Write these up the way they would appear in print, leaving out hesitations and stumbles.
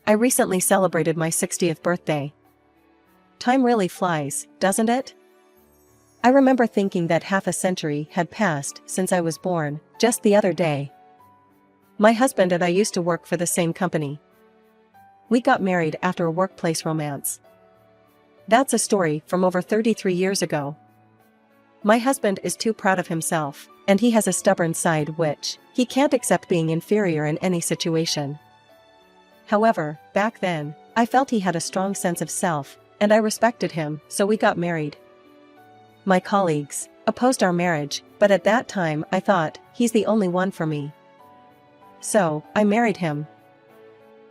I recently celebrated my 60th birthday. Time really flies, doesn't it? I remember thinking that half a century had passed since I was born, just the other day. My husband and I used to work for the same company. We got married after a workplace romance. That's a story from over 33 years ago. My husband is too proud of himself, and he has a stubborn side which he can't accept being inferior in any situation. However, back then, I felt he had a strong sense of self, and I respected him, so we got married. My colleagues opposed our marriage, but at that time I thought, he's the only one for me. So, I married him.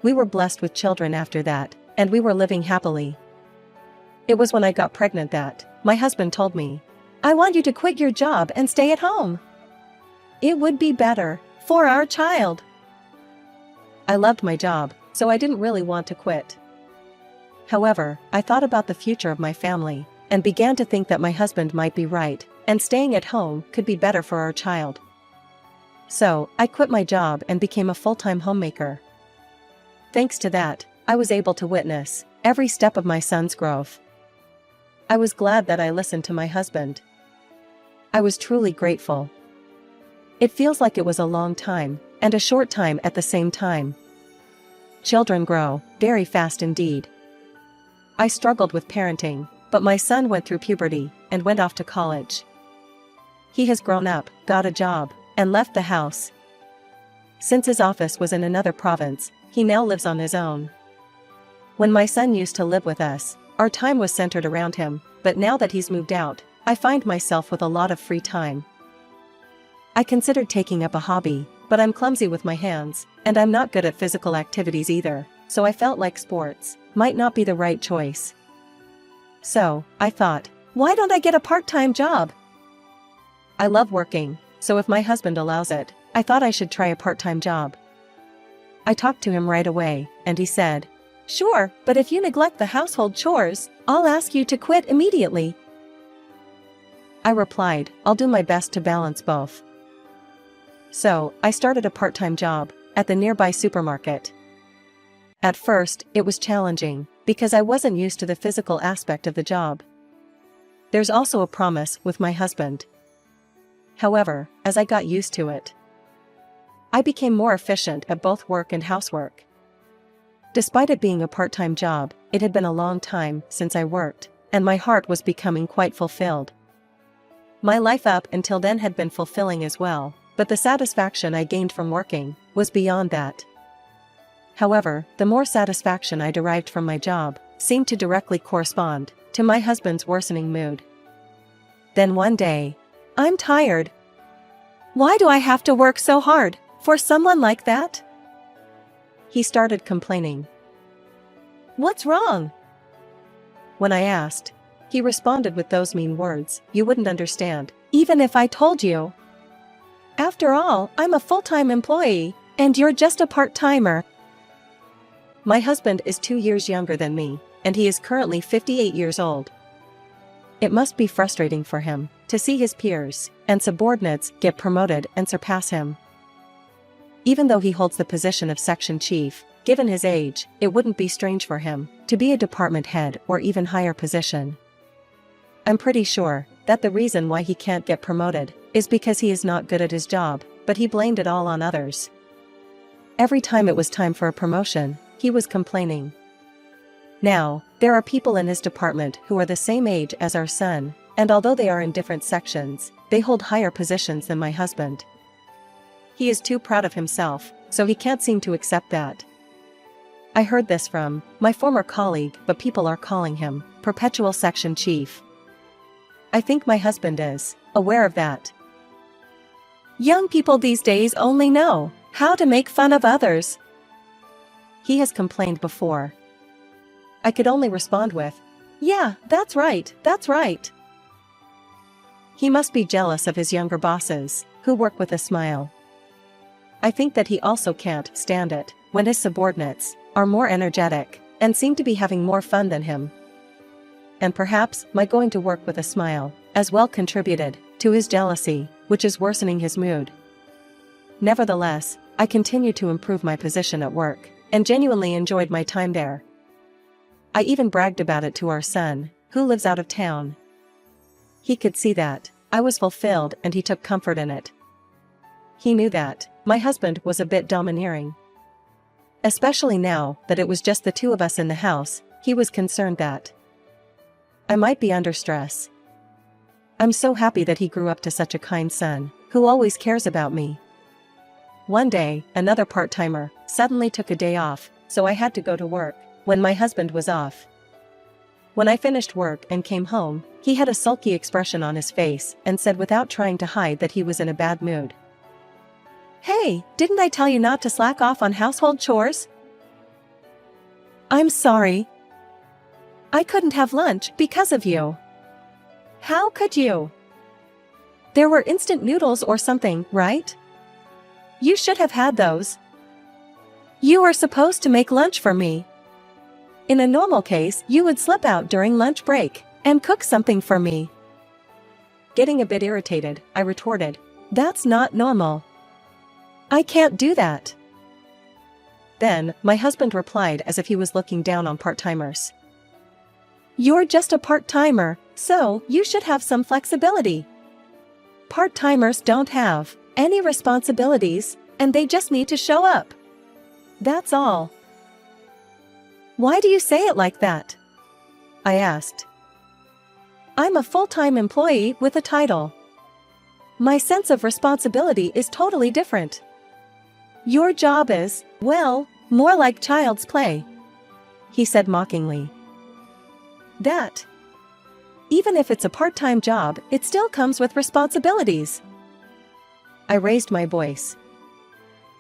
We were blessed with children after that, and we were living happily. It was when I got pregnant that my husband told me, "I want you to quit your job and stay at home. It would be better for our child." I loved my job, so I didn't really want to quit. However, I thought about the future of my family, and began to think that my husband might be right, and staying at home could be better for our child. So, I quit my job and became a full-time homemaker. Thanks to that, I was able to witness every step of my son's growth. I was glad that I listened to my husband. I was truly grateful. It feels like it was a long time, and a short time at the same time. Children grow very fast indeed. I struggled with parenting, but my son went through puberty and went off to college. He has grown up, got a job, and left the house. Since his office was in another province, he now lives on his own. When my son used to live with us, our time was centered around him, but now that he's moved out, I find myself with a lot of free time. I considered taking up a hobby, but I'm clumsy with my hands, and I'm not good at physical activities either, so I felt like sports might not be the right choice. So, I thought, why don't I get a part-time job? I love working, so if my husband allows it, I thought I should try a part-time job. I talked to him right away, and he said, "Sure, but if you neglect the household chores, I'll ask you to quit immediately." I replied, "I'll do my best to balance both." So, I started a part-time job at the nearby supermarket. At first, it was challenging, because I wasn't used to the physical aspect of the job. There's also a promise with my husband. However, as I got used to it, I became more efficient at both work and housework. Despite it being a part-time job, it had been a long time since I worked, and my heart was becoming quite fulfilled. My life up until then had been fulfilling as well, but the satisfaction I gained from working was beyond that. However, the more satisfaction I derived from my job seemed to directly correspond to my husband's worsening mood. Then one day, "I'm tired. Why do I have to work so hard for someone like that?" He started complaining. "What's wrong?" When I asked, he responded with those mean words, "You wouldn't understand, even if I told you. After all, I'm a full-time employee, and you're just a part-timer." My husband is 2 years younger than me, and he is currently 58 years old. It must be frustrating for him to see his peers and subordinates get promoted and surpass him. Even though he holds the position of section chief, given his age, it wouldn't be strange for him to be a department head or even higher position. I'm pretty sure that the reason why he can't get promoted is because he is not good at his job, but he blamed it all on others. Every time it was time for a promotion, he was complaining. Now, there are people in his department who are the same age as our son, and although they are in different sections, they hold higher positions than my husband. He is too proud of himself, so he can't seem to accept that. I heard this from my former colleague, but people are calling him perpetual section chief. I think my husband is aware of that. Young people these days only know how to make fun of others. He has complained before. I could only respond with, "Yeah, that's right, that's right." He must be jealous of his younger bosses, who work with a smile. I think that he also can't stand it when his subordinates are more energetic and seem to be having more fun than him. And perhaps my going to work with a smile as well contributed to his jealousy, which is worsening his mood. Nevertheless, I continue to improve my position at work, and genuinely enjoyed my time there. I even bragged about it to our son, who lives out of town. He could see that I was fulfilled and he took comfort in it. He knew that my husband was a bit domineering. Especially now that it was just the two of us in the house, he was concerned that I might be under stress. I'm so happy that he grew up to such a kind son, who always cares about me. One day, another part-timer suddenly took a day off, so I had to go to work when my husband was off. When I finished work and came home, he had a sulky expression on his face and said without trying to hide that he was in a bad mood. "Hey, didn't I tell you not to slack off on household chores?" "I'm sorry. I couldn't have lunch because of you." "How could you? There were instant noodles or something, right? You should have had those. You were supposed to make lunch for me. In a normal case, you would slip out during lunch break and cook something for me." Getting a bit irritated, I retorted, "That's not normal. I can't do that." Then, my husband replied as if he was looking down on part-timers. "You're just a part-timer, so you should have some flexibility. Part-timers don't have any responsibilities, and they just need to show up. That's all." "Why do you say it like that?" I asked. "I'm a full-time employee with a title. My sense of responsibility is totally different. Your job is, well, more like child's play," he said mockingly. "That. Even if it's a part-time job, it still comes with responsibilities." I raised my voice.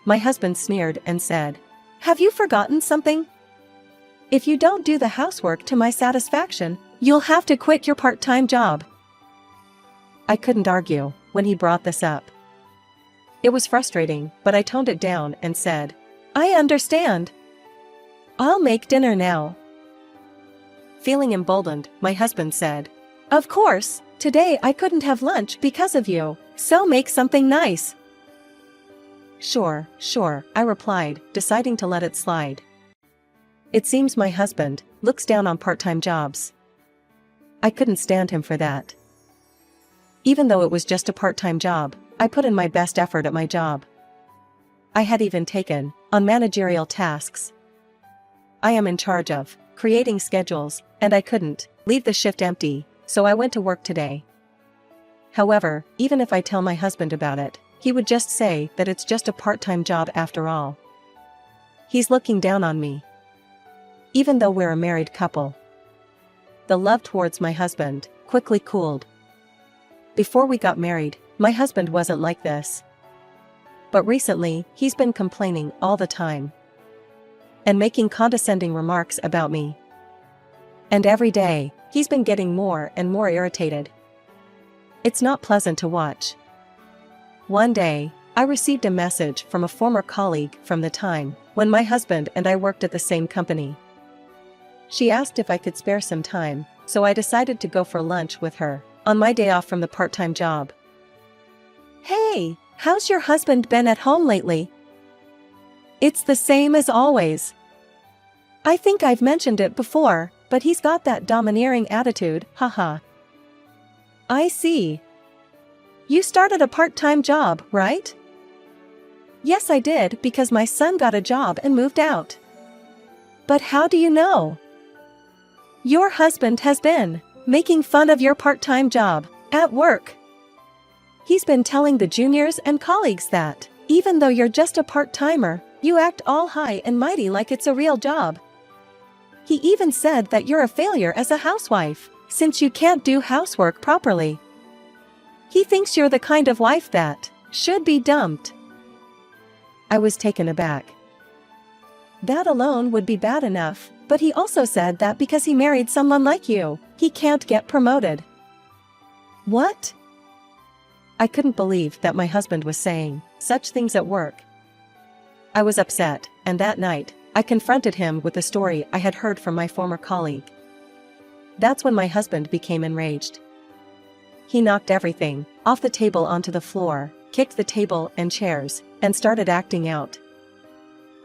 My husband sneered and said, "Have you forgotten something? If you don't do the housework to my satisfaction, you'll have to quit your part-time job." I couldn't argue when he brought this up. It was frustrating, but I toned it down and said, "I understand. I'll make dinner now." Feeling emboldened, my husband said, "Of course, today I couldn't have lunch because of you, so make something nice." Sure, I replied, deciding to let it slide. It seems my husband looks down on part-time jobs. I couldn't stand him for that. Even though it was just a part-time job, I put in my best effort at my job. I had even taken on managerial tasks. I am in charge of creating schedules, and I couldn't leave the shift empty, so I went to work today. However, even if I tell my husband about it, he would just say that it's just a part-time job after all. He's looking down on me. Even though we're a married couple. The love towards my husband quickly cooled. Before we got married, my husband wasn't like this. But recently, he's been complaining all the time. And making condescending remarks about me. And every day, he's been getting more and more irritated. It's not pleasant to watch. One day, I received a message from a former colleague from the time when my husband and I worked at the same company. She asked if I could spare some time, so I decided to go for lunch with her on my day off from the part-time job. "Hey, how's your husband been at home lately?" "It's the same as always. I think I've mentioned it before, but he's got that domineering attitude, haha." "I see. You started a part-time job, right?" "Yes, I did because my son got a job and moved out." "But how do you know?" "Your husband has been making fun of your part-time job at work. He's been telling the juniors and colleagues that, even though you're just a part-timer, you act all high and mighty like it's a real job. He even said that you're a failure as a housewife, since you can't do housework properly. He thinks you're the kind of wife that should be dumped." I was taken aback. That alone would be bad enough, but he also said that because he married someone like you, he can't get promoted. What? I couldn't believe that my husband was saying such things at work. I was upset, and that night, I confronted him with the story I had heard from my former colleague. That's when my husband became enraged. He knocked everything off the table onto the floor, kicked the table and chairs, and started acting out.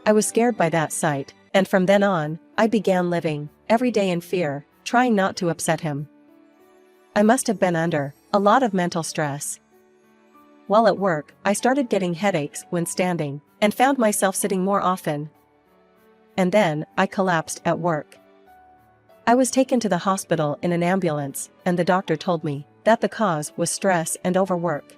I was scared by that sight, and from then on, I began living every day in fear, trying not to upset him. I must have been under a lot of mental stress. While at work, I started getting headaches when standing, and found myself sitting more often. And then, I collapsed at work. I was taken to the hospital in an ambulance, and the doctor told me that the cause was stress and overwork.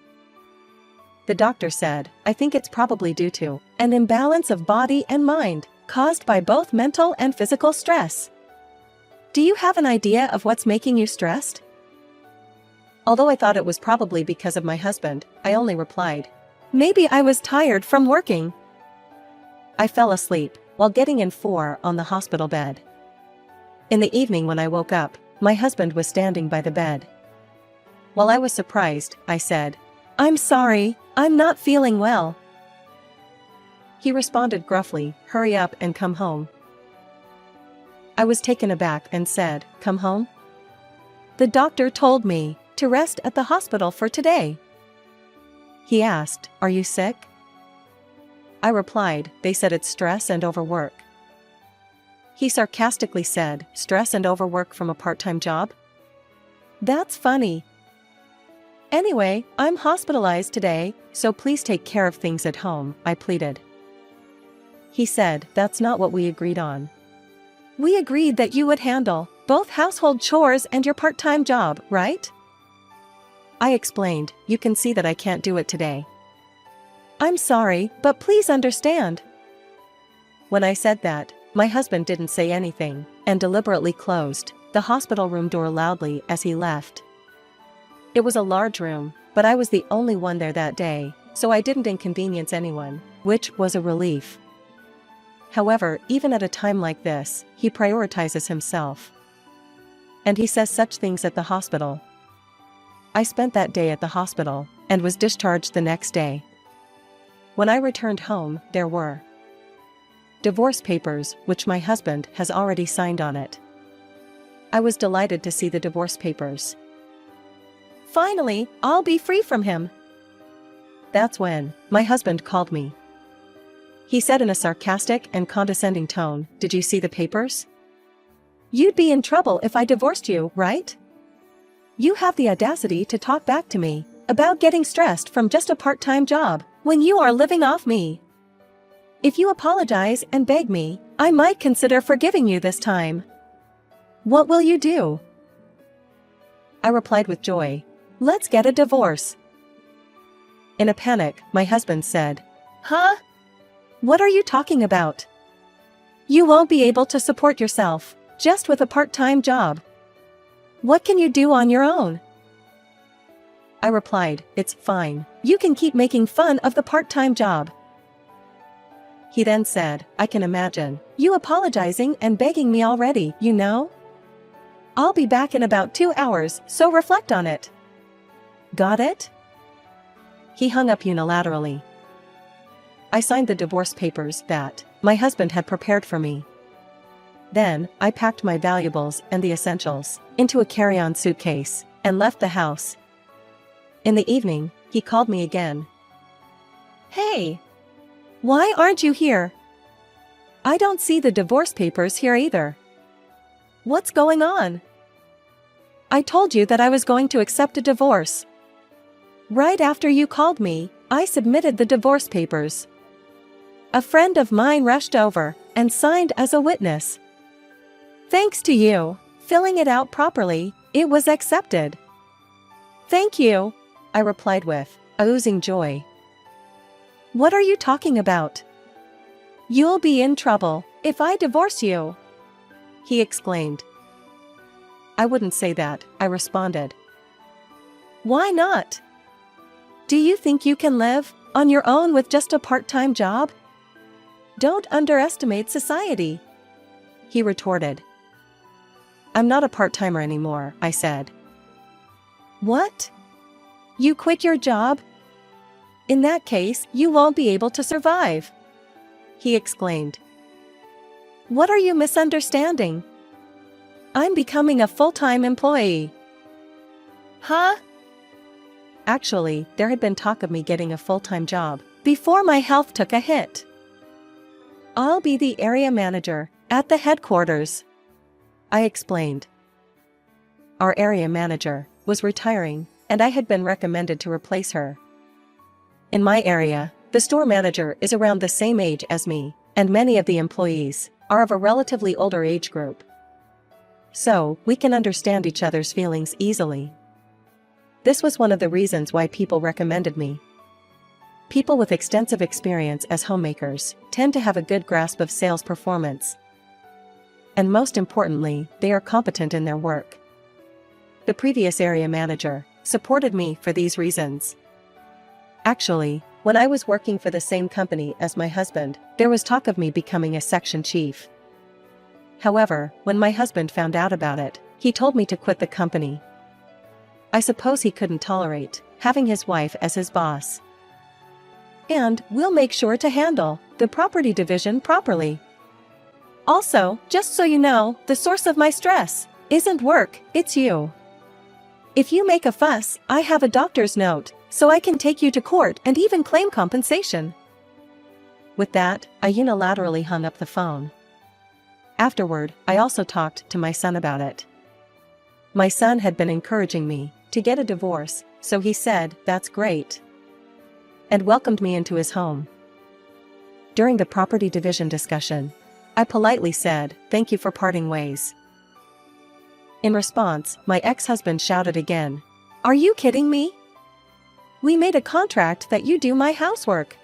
The doctor said, "I think it's probably due to an imbalance of body and mind, caused by both mental and physical stress. Do you have an idea of what's making you stressed?" Although I thought it was probably because of my husband, I only replied, "Maybe I was tired from working." I fell asleep while getting in 4 on the hospital bed. In the evening when I woke up, my husband was standing by the bed. While I was surprised, I said, "I'm sorry, I'm not feeling well." He responded gruffly, "Hurry up and come home." I was taken aback and said, "Come home?" "The doctor told me to rest at the hospital for today." He asked, "Are you sick?" I replied, "They said it's stress and overwork." He sarcastically said, "Stress and overwork from a part-time job? That's funny. Anyway, I'm hospitalized today, so please take care of things at home," I pleaded. He said, "That's not what we agreed on. We agreed that you would handle both household chores and your part-time job, right?" I explained, "You can see that I can't do it today. I'm sorry, but please understand." When I said that, my husband didn't say anything, and deliberately closed the hospital room door loudly as he left. It was a large room, but I was the only one there that day, so I didn't inconvenience anyone, which was a relief. However, even at a time like this, he prioritizes himself. And he says such things at the hospital. I spent that day at the hospital, and was discharged the next day. When I returned home, there were divorce papers, which my husband has already signed on it. I was delighted to see the divorce papers. Finally, I'll be free from him. That's when my husband called me. He said in a sarcastic and condescending tone, "Did you see the papers? You'd be in trouble if I divorced you, right? You have the audacity to talk back to me about getting stressed from just a part-time job when you are living off me. If you apologize and beg me, I might consider forgiving you this time. What will you do?" I replied with joy, "Let's get a divorce." In a panic, my husband said, "Huh? What are you talking about? You won't be able to support yourself just with a part-time job. What can you do on your own?" I replied, "It's fine. You can keep making fun of the part-time job." He then said, "I can imagine you apologizing and begging me already, you know? I'll be back in about 2 hours, so reflect on it. Got it?" He hung up unilaterally. I signed the divorce papers that my husband had prepared for me. Then, I packed my valuables and the essentials into a carry-on suitcase and left the house. In the evening, he called me again. "Hey! Why aren't you here? I don't see the divorce papers here either. What's going on? I told you that I was going to accept a divorce. Right after you called me, I submitted the divorce papers. A friend of mine rushed over and signed as a witness. Thanks to you filling it out properly, it was accepted." "Thank you," I replied with oozing joy. "What are you talking about? You'll be in trouble if I divorce you," he exclaimed. "I wouldn't say that," I responded. "Why not? Do you think you can live on your own with just a part-time job? Don't underestimate society," he retorted. "I'm not a part-timer anymore," I said. "What? You quit your job? In that case, you won't be able to survive," he exclaimed. "What are you misunderstanding? I'm becoming a full-time employee." "Huh?" Actually, there had been talk of me getting a full-time job before my health took a hit. I'll be the area manager at the headquarters, I explained. Our area manager was retiring, and I had been recommended to replace her. In my area, the store manager is around the same age as me, and many of the employees are of a relatively older age group. So, we can understand each other's feelings easily. This was one of the reasons why people recommended me. People with extensive experience as homemakers tend to have a good grasp of sales performance. And most importantly, they are competent in their work. The previous area manager supported me for these reasons. Actually, when I was working for the same company as my husband, there was talk of me becoming a section chief. However, when my husband found out about it, he told me to quit the company. I suppose he couldn't tolerate having his wife as his boss. And we'll make sure to handle the property division properly. Also, just so you know, the source of my stress isn't work, it's you. If you make a fuss, I have a doctor's note, so I can take you to court and even claim compensation. With that, I unilaterally hung up the phone. Afterward, I also talked to my son about it. My son had been encouraging me to get a divorce, so he said, "That's great," and welcomed me into his home. During the property division discussion, I politely said, "Thank you for parting ways." In response, my ex-husband shouted again, "Are you kidding me? We made a contract that you do my housework."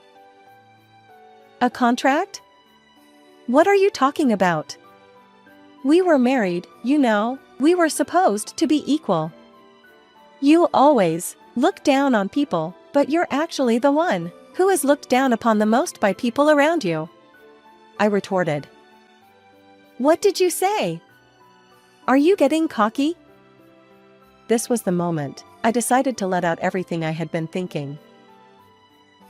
A contract? What are you talking about? We were married, you know, we were supposed to be equal. You always look down on people, but you're actually the one who is looked down upon the most by people around you, I retorted. What did you say? Are you getting cocky? This was the moment I decided to let out everything I had been thinking.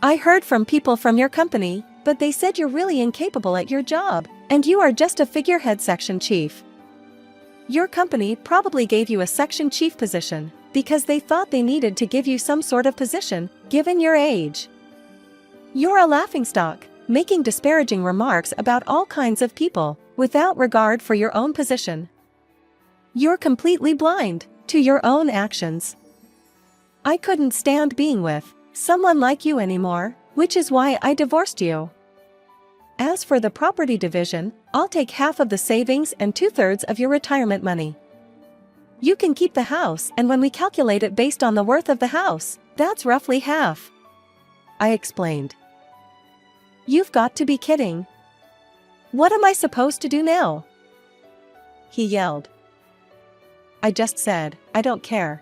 I heard from people from your company, but they said you're really incapable at your job, and you are just a figurehead section chief. Your company probably gave you a section chief position because they thought they needed to give you some sort of position, given your age. You're a laughingstock, making disparaging remarks about all kinds of people, without regard for your own position. You're completely blind to your own actions. I couldn't stand being with someone like you anymore, which is why I divorced you. As for the property division, I'll take half of the savings and 2/3 of your retirement money. You can keep the house, and when we calculate it based on the worth of the house, that's roughly half, I explained. You've got to be kidding. What am I supposed to do now? He yelled. I just said, I don't care.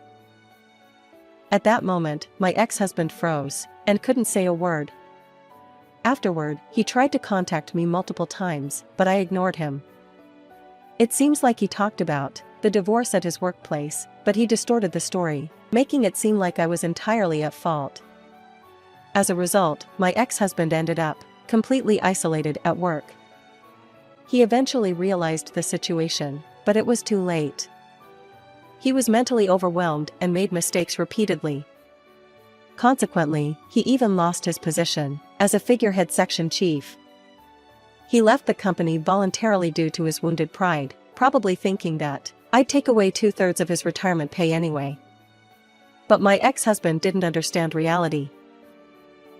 At that moment, my ex-husband froze and couldn't say a word. Afterward, he tried to contact me multiple times, but I ignored him. It seems like he talked about the divorce at his workplace, but he distorted the story, making it seem like I was entirely at fault. As a result, my ex-husband ended up completely isolated at work. He eventually realized the situation, but it was too late. He was mentally overwhelmed and made mistakes repeatedly. Consequently, he even lost his position as a figurehead section chief. He left the company voluntarily due to his wounded pride, probably thinking that I'd take away 2/3 of his retirement pay anyway. But my ex-husband didn't understand reality.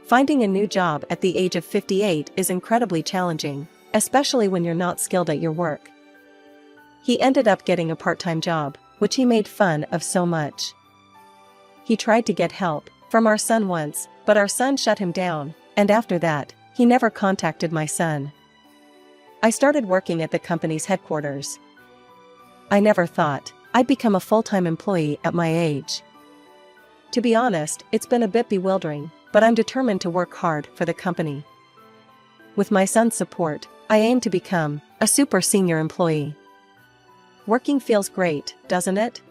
Finding a new job at the age of 58 is incredibly challenging, especially when you're not skilled at your work. He ended up getting a part-time job, which he made fun of so much. He tried to get help from our son once, but our son shut him down, and after that, he never contacted my son. I started working at the company's headquarters. I never thought I'd become a full-time employee at my age. To be honest, it's been a bit bewildering, but I'm determined to work hard for the company. With my son's support, I aim to become a super senior employee. Working feels great, doesn't it?